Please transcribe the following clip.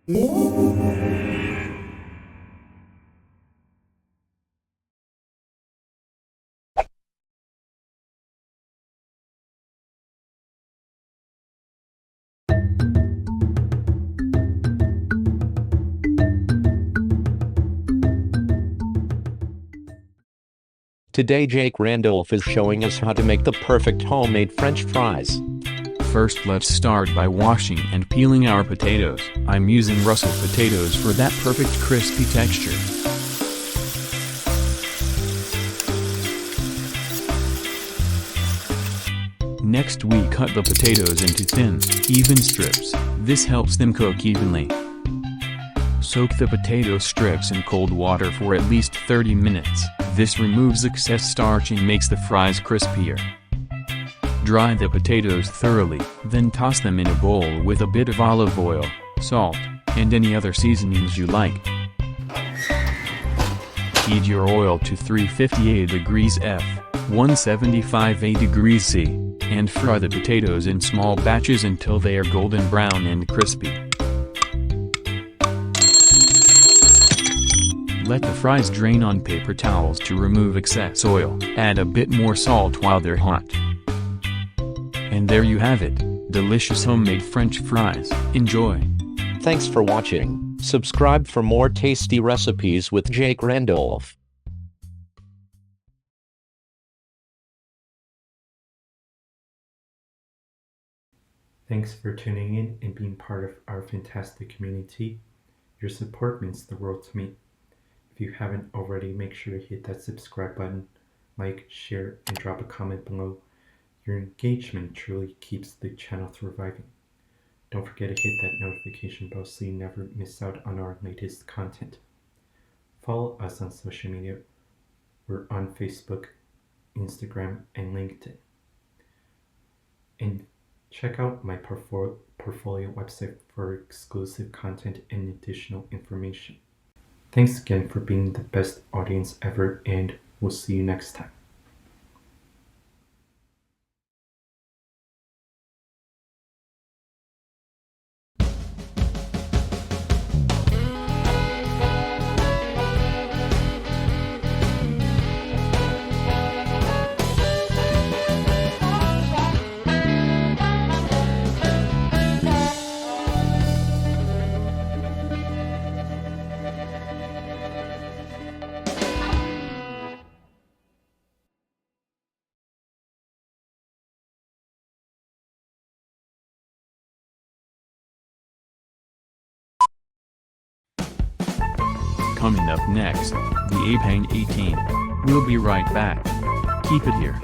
Today Jake Randolph is showing us how to make the perfect homemade French fries. First let's start by washing and peeling our potatoes. I'm using Russet potatoes for that perfect crispy texture. Next we cut the potatoes into thin, even strips. This helps them cook evenly. Soak the potato strips in cold water for at least 30 minutes. This removes excess starch and makes the fries crispier. Dry the potatoes thoroughly, then toss them in a bowl with a bit of olive oil, salt, and any other seasonings you like. Heat your oil to 358 degrees F, 175 degrees C, and fry the potatoes in small batches until they are golden brown and crispy. Let the fries drain on paper towels to remove excess oil. Add a bit more salt while they're hot. And there you have it, delicious homemade French fries. Enjoy! Thanks for watching. Subscribe for more tasty recipes with Jake Randolph. Thanks for tuning in and being part of our fantastic community. Your support means the world to me. If you haven't already, make sure to hit that subscribe button, like, share, and drop a comment below. Your engagement truly keeps the channel thriving. Don't forget to hit that notification bell so you never miss out on our latest content. Follow us on social media. We're on Facebook, Instagram, and LinkedIn. And check out my portfolio website for exclusive content and additional information. Thanks again for being the best audience ever, and we'll see you next time. Coming up next, the Apang 18. We'll be right back. Keep it here.